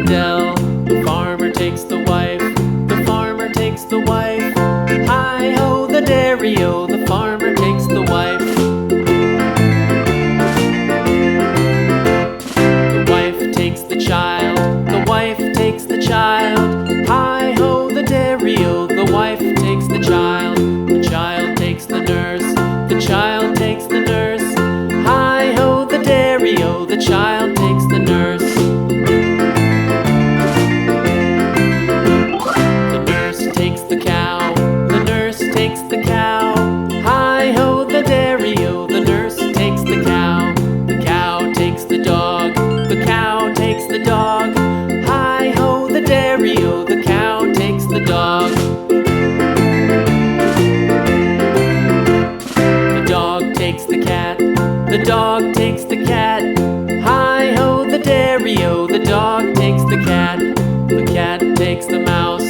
dell. The farmer takes the wife, the farmer takes the wife. Hi-ho, the dairy-o, the farmer takes the wife. The wife takes the child, the wife takes the child. Hi-ho, the dairy-o, the wife takes the child. The child takes the nurse, the child takes the nurse. Hi-ho, the dairy-o, the child takes the nurse. The nurse takes the cow, the nurse takes the cow. Hi-ho, the dairy-o, the nurse takes the cow. The cow takes the dog, the cow takes the dog. Hi-ho, the dairy-o, the cow takes the dog. The dog takes the cat, the dog takes the cat. Hi-ho, the dairy-o, the dog takes the cat. The cat takes the mouse,